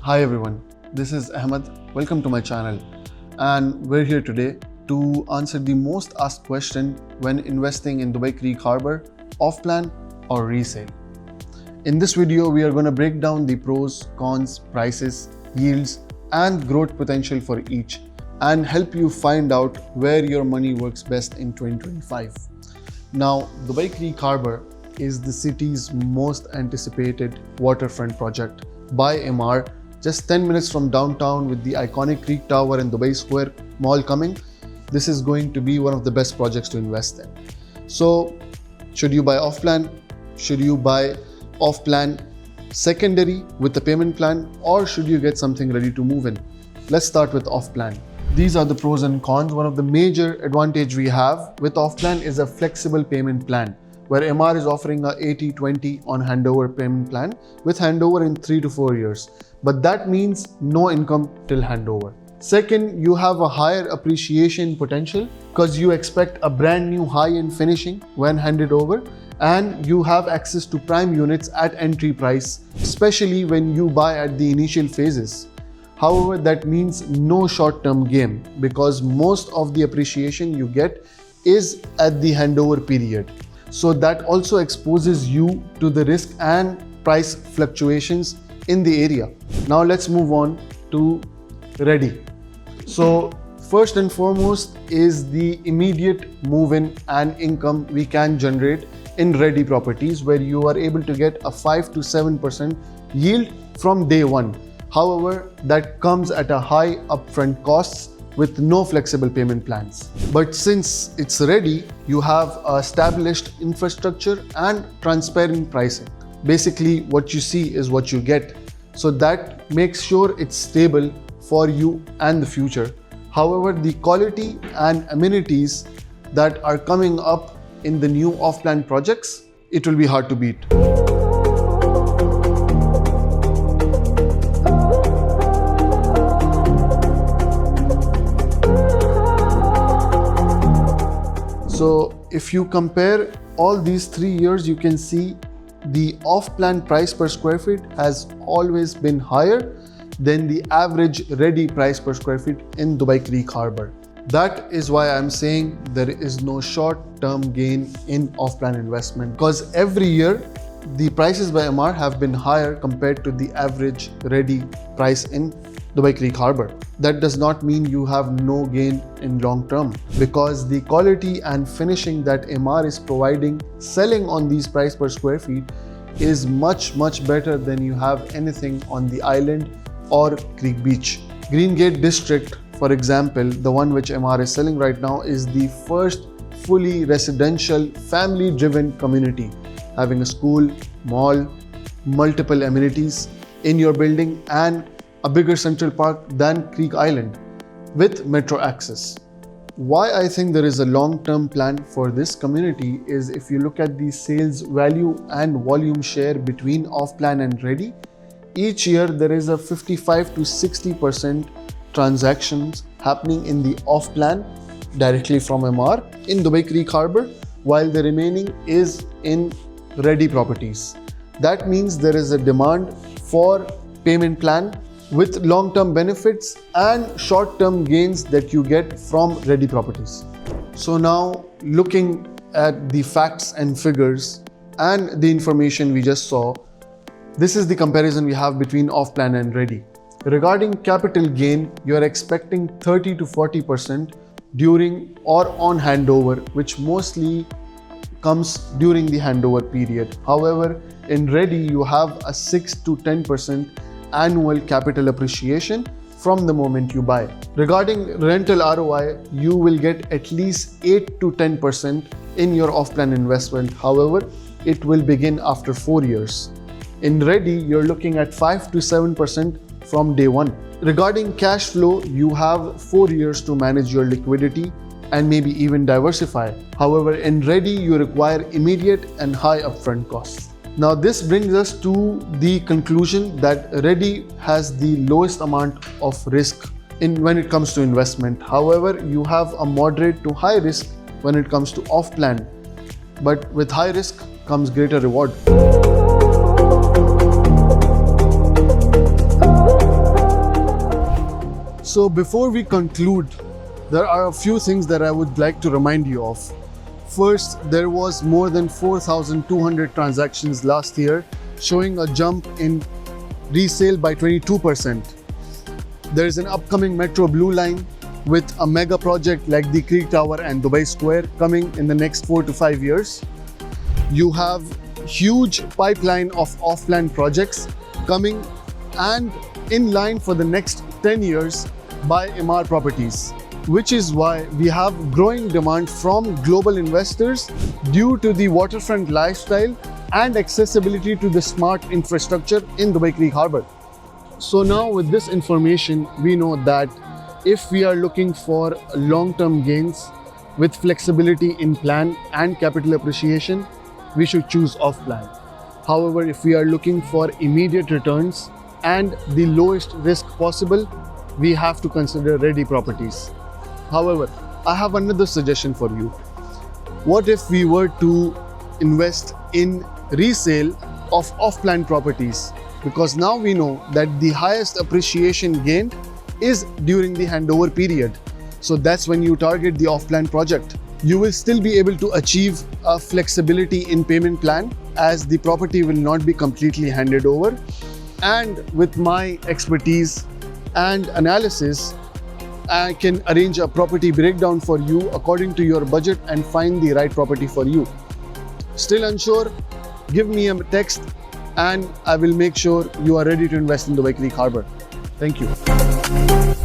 Hi everyone, this is Ahmed. Welcome to my channel, and we're here today to answer the most asked question when investing in Dubai Creek Harbour, off-plan or resale. In this video, we are going to break down the pros, cons, prices, yields and growth potential for each and help you find out where your money works best in 2025. Now, Dubai Creek Harbour is the city's most anticipated waterfront project by Emaar, just 10 minutes from downtown with the iconic Creek Tower and Dubai Square Mall coming. This is going to be one of the best projects to invest in. So, should you buy off-plan? Should you buy off-plan secondary with the payment plan, or should you get something ready to move in? Let's start with off-plan. These are the pros and cons. One of the major advantage we have with off-plan is a flexible payment plan, where Emaar is offering a 80-20 on handover payment plan with handover in 3 to 4 years. But that means no income till handover. Second, you have a higher appreciation potential because you expect a brand new high-end finishing when handed over, and you have access to prime units at entry price, especially when you buy at the initial phases. However, that means no short-term gain because most of the appreciation you get is at the handover period. So that also exposes you to the risk and price fluctuations in the area. Now let's move on to ready. So first and foremost is the immediate move-in and income we can generate in ready properties, where you are able to get a 5 to 7% yield from day one. However, that comes at a high upfront costs with no flexible payment plans. But since it's ready, you have established infrastructure and transparent pricing. Basically, what you see is what you get. So that makes sure it's stable for you and the future. However, the quality and amenities that are coming up in the new off-plan projects, it will be hard to beat. So if you compare all these 3 years, you can see the off-plan price per square feet has always been higher than the average ready price per square feet in Dubai Creek Harbour. That is why I'm saying there is no short-term gain in off-plan investment, because every year the prices by Emaar have been higher compared to the average ready price in Dubai Creek Harbour. That does not mean you have no gain in long term, because the quality and finishing that Emaar is providing, selling on these price per square feet is much better than you have anything on the island or Creek Beach. Green Gate District, for example, the one which Emaar is selling right now, is the first fully residential family-driven community, having a school, mall, multiple amenities in your building and a bigger central park than Creek Island with metro access. Why I think there is a long-term plan for this community is if you look at the sales value and volume share between off-plan and ready, each year there is a 55 to 60% transactions happening in the off-plan directly from Emaar in Dubai Creek Harbour, while the remaining is in ready properties. That means there is a demand for payment plan with long-term benefits and short-term gains that you get from ready properties. So now, looking at the facts and figures and the information we just saw, this is the comparison we have between off-plan and ready. Regarding capital gain, you are expecting 30 to 40% during or on handover, which mostly comes during the handover period. However, in ready, you have a 6 to 10% annual capital appreciation from the moment you buy. Regarding rental ROI, you will get at least 8 to 10% in your off-plan investment. However, it will begin after 4 years. In ready, you're looking at 5 to 7% from day one. Regarding cash flow, you have 4 years to manage your liquidity and maybe even diversify. However, in ready, you require immediate and high upfront costs. Now, this brings us to the conclusion that ready has the lowest amount of risk when it comes to investment. However, you have a moderate to high risk when it comes to off-plan, but with high risk comes greater reward. So before we conclude, there are a few things that I would like to remind you of. First, there was more than 4,200 transactions last year, showing a jump in resale by 22%. There is an upcoming Metro Blue Line with a mega project like the Creek Tower and Dubai Square coming in the next 4 to 5 years. You have huge pipeline of off-plan projects coming and in line for the next 10 years by Emaar Properties, which is why we have growing demand from global investors due to the waterfront lifestyle and accessibility to the smart infrastructure in Dubai Creek Harbour. So now with this information, we know that if we are looking for long-term gains with flexibility in plan and capital appreciation, we should choose off-plan. However, if we are looking for immediate returns and the lowest risk possible, we have to consider ready properties. However, I have another suggestion for you. What if we were to invest in resale of off-plan properties? Because now we know that the highest appreciation gained is during the handover period. So that's when you target the off-plan project. You will still be able to achieve a flexibility in payment plan as the property will not be completely handed over. And with my expertise and analysis, I can arrange a property breakdown for you according to your budget and find the right property for you. Still unsure? Give me a text and I will make sure you are ready to invest in Dubai Creek Harbour. Thank you.